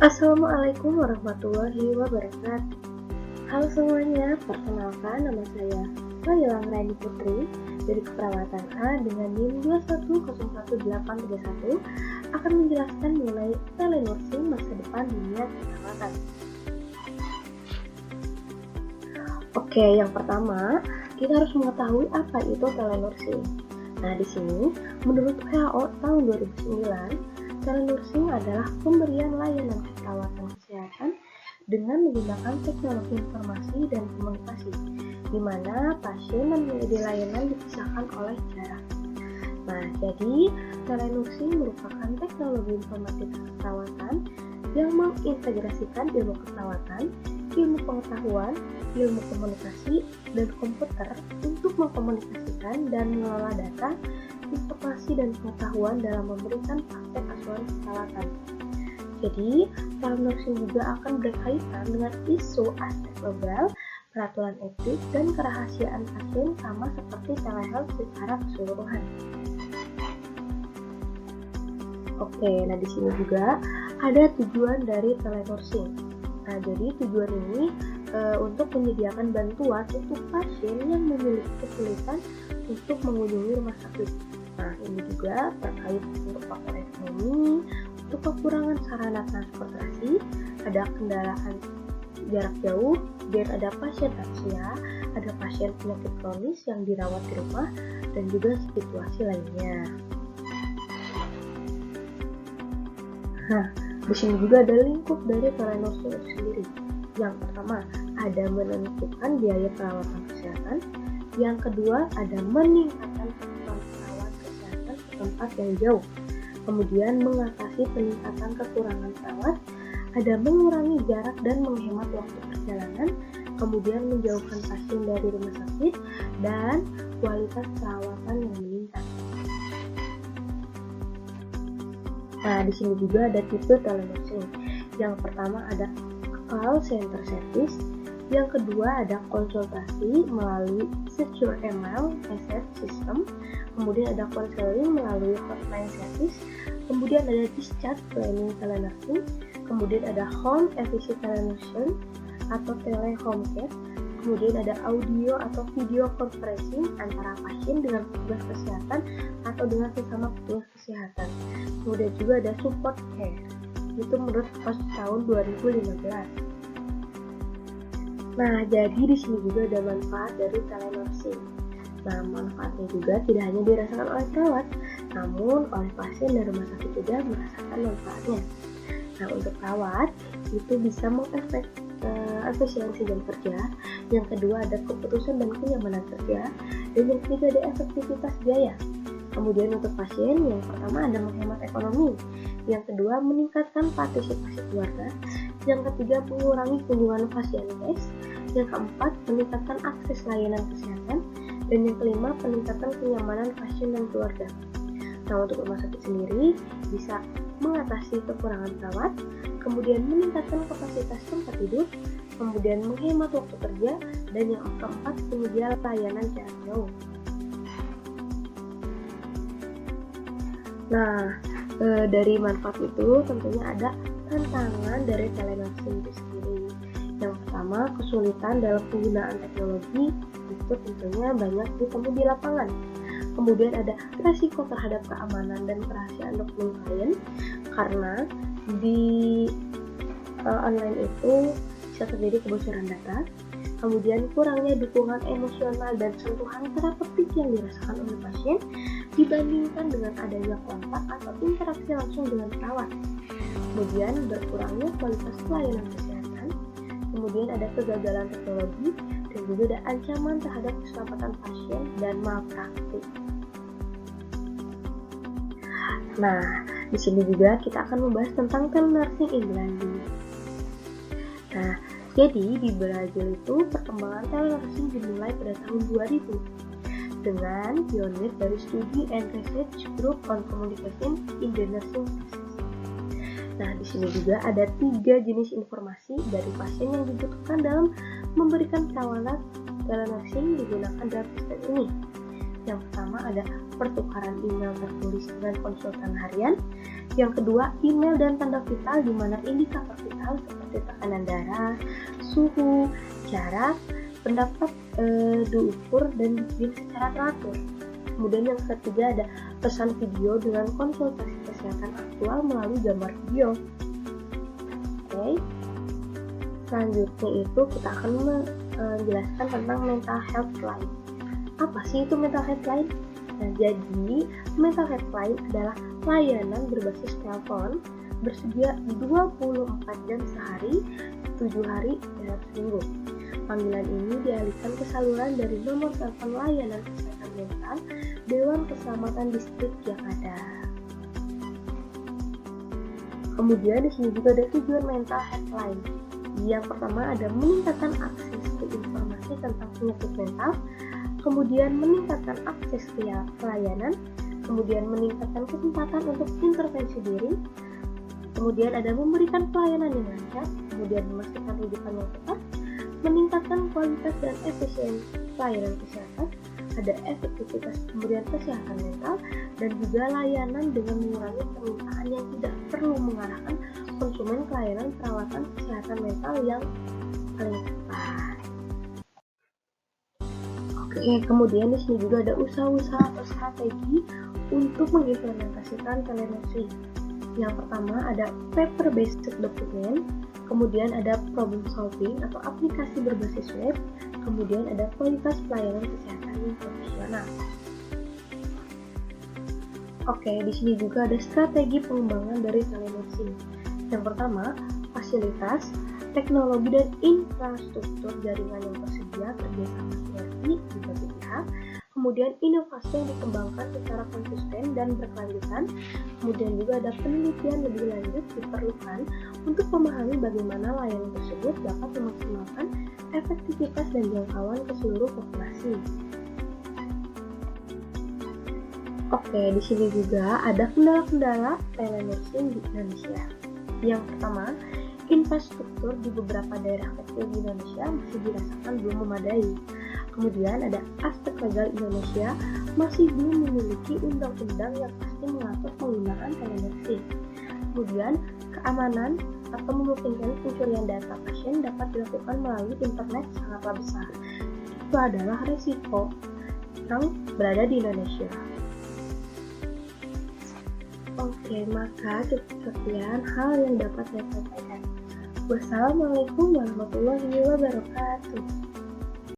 Assalamualaikum warahmatullahi wabarakatuh. Halo semuanya, perkenalkan nama saya Laila Rani Putri dari Keperawatan A dengan NIM 2101831 akan menjelaskan mengenai telenursing masa depan dunia keperawatan. Oke, yang pertama, kita harus mengetahui apa itu telenursing. Nah, di sini menurut WHO tahun 2009, telenursing adalah pemberian layanan perawatan kesehatan dengan menggunakan teknologi informasi dan komunikasi, di mana pasien dan penyedia layanan dipisahkan oleh jarak. Nah, jadi telenursing merupakan teknologi informasi keperawatan yang mengintegrasikan ilmu keperawatan, ilmu pengetahuan, ilmu komunikasi, dan komputer untuk mengkomunikasikan dan mengelola data, informasi dan pengetahuan dalam memberikan praktek asuhan perawatan. Jadi, telenursing juga akan berkaitan dengan isu aspek global, peraturan etik, dan kerahasiaan pasien sama seperti telehealth secara keseluruhan. Oke, nah di sini juga ada tujuan dari telenursing. Nah, jadi tujuan ini untuk menyediakan bantuan untuk pasien yang memiliki kesulitan untuk mengunjungi rumah sakit. Nah, ini juga terkait untuk faktor ekonomi, untuk kekurangan sarana transportasi, ada kendaraan jarak jauh, dan ada pasien lansia, ada pasien penyakit kronis yang dirawat di rumah, dan juga situasi lainnya. Nah, di sini juga ada lingkup dari telenursing itu sendiri. Yang pertama, ada menentukan biaya perawatan kesehatan. Yang kedua, ada meningkatkan kebutuhan perawat kesehatan ke tempat yang jauh. Kemudian mengatasi peningkatan kekurangan perawat, ada mengurangi jarak dan menghemat waktu perjalanan, kemudian menjauhkan pasien dari rumah sakit, dan kualitas perawatan yang meningkat. Nah, di sini juga ada tipe telenursing. Yang pertama ada call center service, yang kedua ada konsultasi melalui secure email message system, kemudian ada counseling melalui hotline service, kemudian ada discharge planning telenursing, kemudian ada home efficient telenursing atau tele-home care, kemudian ada audio atau video conferencing antara pasien dengan petugas kesehatan atau dengan sesama petugas kesehatan. Kemudian juga ada support care, itu menurut POS tahun 2015. Nah, jadi di sini juga ada manfaat dari telenursing. Nah, manfaatnya juga tidak hanya dirasakan oleh perawat, namun oleh pasien dan rumah sakit juga merasakan manfaatnya. Nah, untuk perawat itu bisa efisiensi jam kerja, yang kedua ada keputusan dan kenyamanan kerja, dan yang ketiga ada efektivitas biaya. Kemudian untuk pasien, yang pertama ada menghemat ekonomi, yang kedua meningkatkan partisipasi keluarga, yang ketiga mengurangi kunjungan pasien medis, yang keempat meningkatkan akses layanan kesehatan, dan yang kelima peningkatan kenyamanan pasien dan keluarga. Nah, untuk rumah sakit sendiri bisa mengatasi kekurangan perawat, kemudian meningkatkan kapasitas tempat tidur, kemudian menghemat waktu kerja, dan yang keempat penyedia layanan jarak jauh. Nah, dari manfaat itu tentunya ada tantangan dari telenursing itu sendiri. Yang pertama, kesulitan dalam penggunaan teknologi itu tentunya banyak ditemui di lapangan. Kemudian ada resiko terhadap keamanan dan kerahasiaan dokumen klien, karena di online itu bisa terjadi kebocoran data. Kemudian kurangnya dukungan emosional dan sentuhan terapeutik yang dirasakan oleh pasien dibandingkan dengan adanya kontak atau interaksi langsung dengan perawat. Kemudian berkurangnya kualitas pelayanan kesehatan. Kemudian ada kegagalan teknologi dan juga ada ancaman terhadap keselamatan pasien dan malpraktik. Nah, di sini juga kita akan membahas tentang telenursing in Brazil. Nah, jadi di Brazil itu perkembangan telenursing dimulai pada tahun 2000 dengan pionir dari Study and Research Group on Communication in the Nursing Process. Nah, di sini juga ada 3 jenis informasi dari pasien yang dibutuhkan dalam memberikan perawatan telenursing digunakan dalam sistem ini. Yang pertama ada pertukaran email tertulis dengan konsultan harian. Yang kedua, email dan tanda vital di mana indikator vital seperti tekanan darah, suhu, jarak, pendapat diukur dan dikirim secara teratur. Kemudian yang ketiga ada pesan video dengan konsultasi kesehatan aktual melalui gambar video. Oke. Selanjutnya itu kita akan menjelaskan tentang mental health line. Apa sih itu mental health line? Nah, jadi mental health line adalah layanan berbasis telepon bersedia 24 jam sehari, 7 hari dalam seminggu. Panggilan ini dialihkan ke saluran dari nomor telepon layanan kesehatan mental Dewan Keselamatan Distrik yang ada. Kemudian di sini juga ada tujuan mental health line. Yang pertama ada meningkatkan akses ke informasi tentang penyakit mental, kemudian meningkatkan akses ke pelayanan, kemudian meningkatkan kesempatan untuk intervensi diri, kemudian ada memberikan pelayanan yang lancar, kemudian memastikan rujukan yang tepat, meningkatkan kualitas dan efisiensi pelayanan kesehatan, ada efektivitas pemberian kesehatan mental, dan juga layanan dengan mengurangi permintaan yang tidak perlu mengarahkan konsumen ke layanan perawatan kesehatan mental yang paling tepat. Oke, kemudian di sini juga ada usaha-usaha atau strategi untuk mengimplementasikan telenursing. Yang pertama ada paper-based document, kemudian ada problem solving atau aplikasi berbasis web, kemudian ada kualitas pelayanan kesehatan yang profesional. Oke, di sini juga ada strategi pengembangan dari telenursing. Yang pertama, fasilitas, teknologi dan infrastruktur jaringan yang tersedia kerjasama sinergi di berbagai pihak, kemudian inovasi yang dikembangkan secara konsisten dan berkelanjutan, kemudian juga ada penelitian lebih lanjut diperlukan untuk memahami bagaimana layanan tersebut dapat memaksimalkan efektivitas dan jangkauan ke seluruh populasi. Oke, di sini juga ada kendala-kendala telenursing di Indonesia. Yang pertama, infrastruktur di beberapa daerah kecil di Indonesia masih dirasakan belum memadai. Kemudian ada aspek legal Indonesia masih belum memiliki undang-undang yang pasti mengatur penggunaan telenursing. Kemudian keamanan atau memungkinkan pencurian data pasien dapat dilakukan melalui internet sangatlah besar. Itu adalah risiko yang berada di Indonesia. Oke, maka sekian hal yang dapat saya sampaikan. Wassalamualaikum warahmatullahi wabarakatuh.